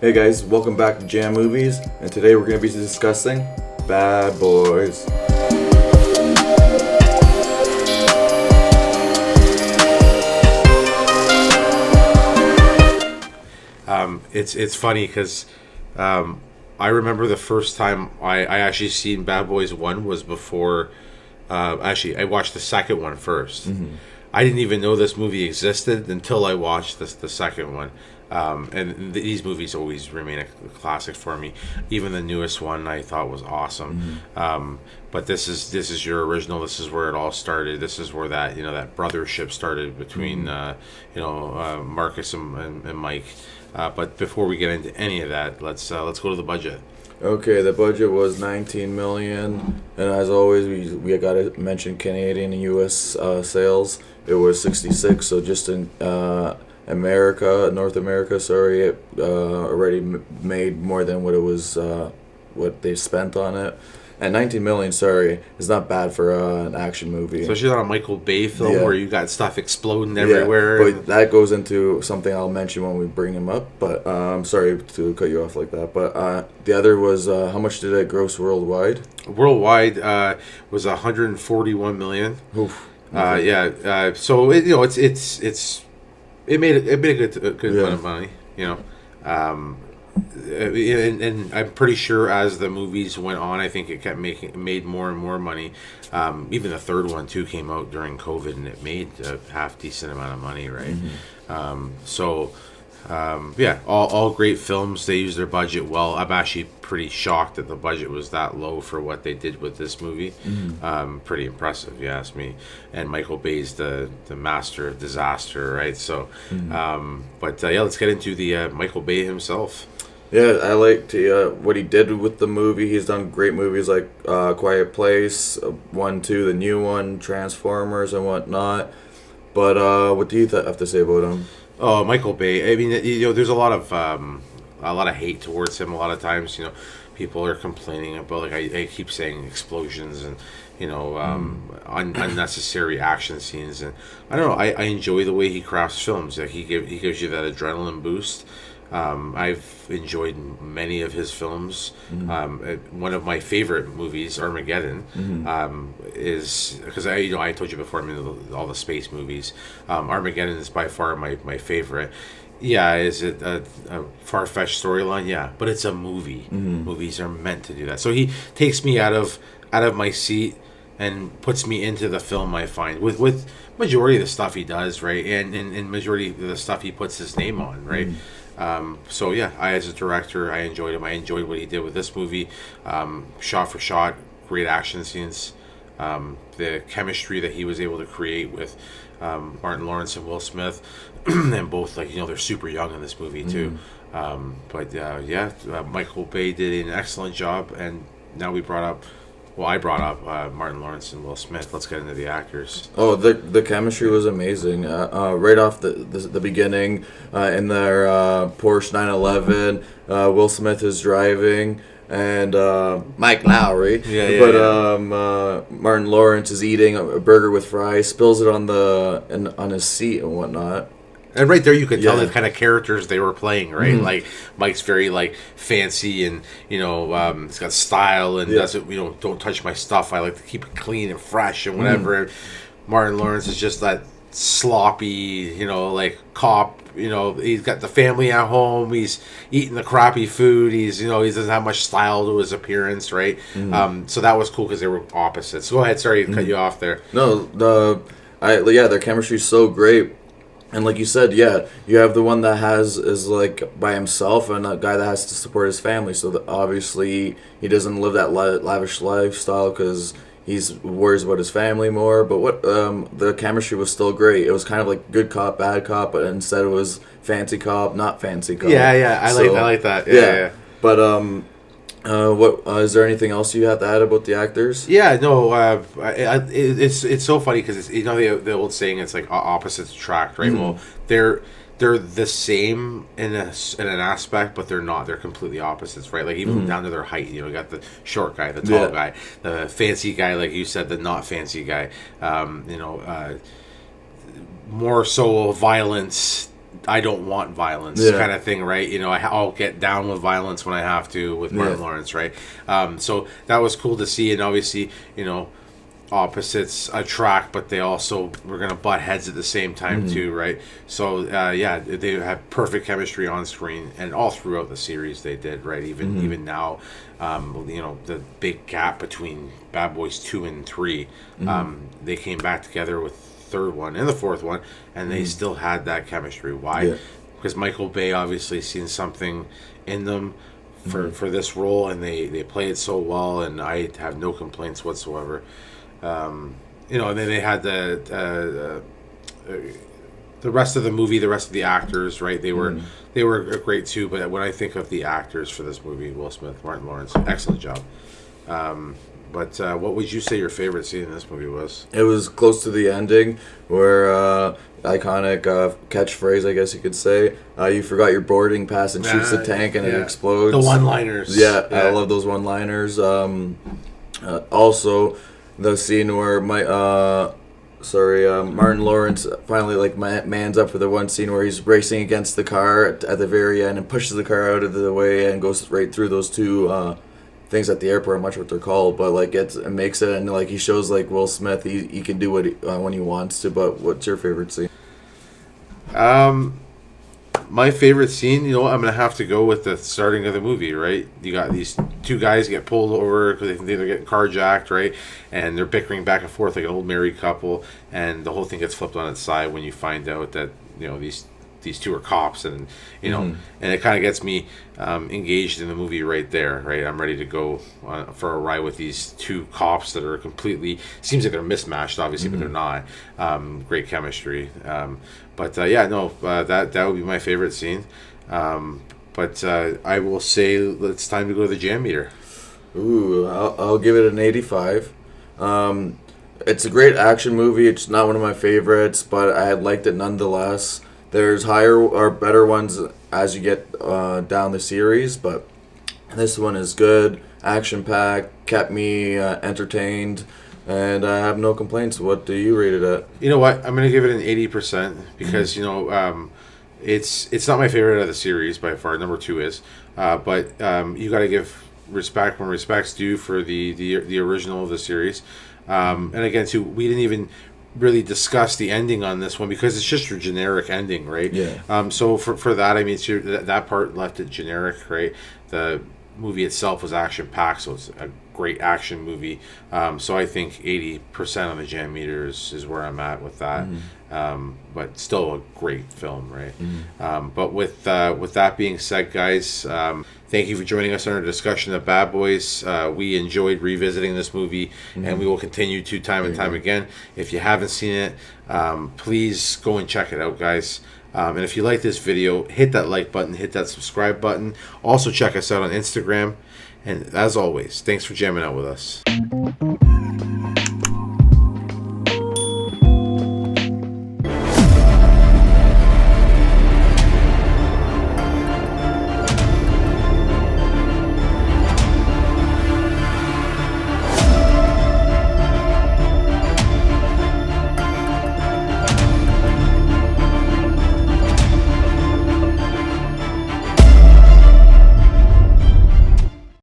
Hey guys, welcome back to Jam Movies, and today we're going to be discussing Bad Boys. It's funny because I remember the first time I actually seen Bad Boys 1 was before. Actually, I watched the second one first. I didn't even know this movie existed until I watched the second one. These movies always remain a classic for me. Even the newest one I thought was awesome. But this is your original. This is where it all started. This is where that brothership started between Marcus and Mike. But before we get into any of that, let's go to the budget. Okay, the budget was 19 million, and as always, we got to mention Canadian and U.S. Sales. It was 66, so just in North America, it already made more than what it was, what they spent on it. And 19 million, is not bad for an action movie. Especially on a Michael Bay film where you got stuff exploding everywhere. Yeah, but that goes into something I'll mention when we bring him up. But I'm sorry to cut you off like that. But the other was, how much did it gross worldwide? Worldwide was 141 million. Oof. So it made a good amount of money. And I'm pretty sure as the movies went on, I think it made more and more money. Even the third one too came out during COVID, and it made a half decent amount of money, right? All great films. They use their budget well. I'm actually pretty shocked that the budget was that low for what they did with this movie. Pretty impressive, if you ask me. And Michael Bay's the master of disaster, right? So, let's get into the Michael Bay himself. Yeah, I liked what he did with the movie. He's done great movies like Quiet Place, 1, 2, the new one, Transformers, and whatnot. But what do you have to say about him? Oh, Michael Bay. I mean, there's a lot of hate towards him. A lot of times, people are complaining about, like I keep saying, explosions and unnecessary action scenes. And I don't know. I enjoy the way he crafts films. Like he gives you that adrenaline boost. I've enjoyed many of his films. One of my favorite movies, Armageddon, is because I told you before I'm into all the space movies. Armageddon is by far my favorite. Yeah, is it a far-fetched storyline? Yeah, but it's a movie. Movies are meant to do that. So he takes me out of my seat and puts me into the film. I find with majority of the stuff he does, right, and majority of the stuff he puts his name on, right. I as a director, I enjoyed him. I enjoyed what he did with this movie, shot for shot, great action scenes, the chemistry that he was able to create with Martin Lawrence and Will Smith, and both they're super young in this movie too. Michael Bay did an excellent job, and now I brought up Martin Lawrence and Will Smith. Let's get into the actors. Oh, the chemistry was amazing. Right off the beginning, in their Porsche 911, Will Smith is driving, and Mike Lowrey. Martin Lawrence is eating a burger with fries, spills it on his seat and whatnot. And right there, you could tell the kind of characters they were playing, right? Like Mike's very fancy, and he's got style, and doesn't don't touch my stuff. I like to keep it clean and fresh and whatever. Martin Lawrence is just that sloppy, cop. He's got the family at home. He's eating the crappy food. He doesn't have much style to his appearance, right? So that was cool because they were opposites. Go ahead. Sorry to cut you off there. No, their chemistry is so great. And like you said, you have the one that is like by himself, and a guy that has to support his family. So obviously he doesn't live that lavish lifestyle because he's worries about his family more. But the chemistry was still great. It was kind of like good cop, bad cop, but instead it was fancy cop, not fancy cop. I like that. Yeah. But what is there anything else you have to add about the actors? Yeah, no, it's so funny because the old saying, it's like opposites attract, right? Well, they're the same in an aspect, but they're not. They're completely opposites, right? Like even down to their height. You got the short guy, the tall guy, the fancy guy, like you said, the not fancy guy. More so violence I don't want violence kind of thing, right? You know, I'll get down with violence when I have to with Martin Lawrence, right? So that was cool to see, and obviously, you know, opposites attract, but they also were going to butt heads at the same time too, right? So yeah, they had perfect chemistry on screen, and all throughout the series they did, right? Even now, you know, the big gap between Bad Boys 2 and 3, they came back together with third one and the fourth one, and they still had that chemistry. Why? Because Michael Bay obviously seen something in them for this role, and they play it so well, and I have no complaints whatsoever. You know, and then they had the rest of the movie, the rest of the actors, right? They were great too. But when I think of the actors for this movie, Will Smith, Martin Lawrence, excellent job. But what would you say your favorite scene in this movie was? It was close to the ending, where iconic catchphrase, I guess you could say. You forgot your boarding pass, and shoots the tank, and it explodes. The one-liners. Yeah, I love those one-liners. Also, the scene where Martin Lawrence finally like mans up for the one scene where he's racing against the car at the very end and pushes the car out of the way and goes right through those two things at the airport. I'm not sure what they're called, but like it makes it, and like he shows like Will Smith he can do what when he wants to. But what's your favorite scene? My favorite scene, you know, I'm gonna have to go with the starting of the movie, right? You got these two guys get pulled over because they think they're getting carjacked, right? And they're bickering back and forth like an old married couple, and the whole thing gets flipped on its side when you find out that, you know, these two are cops, and you know, and it kind of gets me engaged in the movie right there, right? I'm ready to go for a ride with these two cops that are completely, seems like they're mismatched, obviously, but they're not. Great chemistry. That would be my favorite scene. But I will say it's time to go to the Jammeter. Ooh, I'll give it an 85. It's a great action movie. It's not one of my favorites, but I liked it nonetheless. There's higher or better ones as you get down the series, but this one is good, action-packed, kept me entertained, and I have no complaints. What do you rate it at? You know what? I'm going to give it an 80% because, you know, it's not my favorite of the series by far. Number 2 is. But you got to give respect when respect's due for the original of the series. And again, too, we didn't even really discuss the ending on this one because it's just a generic ending, right? Yeah. So for that, I mean, that part left it generic, right? The movie itself was action packed, so it's a great action movie. So I think 80% on the Jammeter is where I'm at with that. But still a great film, right? But with that being said, guys, thank you for joining us on our discussion of Bad Boys. We enjoyed revisiting this movie, and we will continue to time and time again. If you haven't seen it, please go and check it out, guys. And if you like this video, hit that like button, hit that subscribe button. Also check us out on Instagram. And as always, thanks for jamming out with us.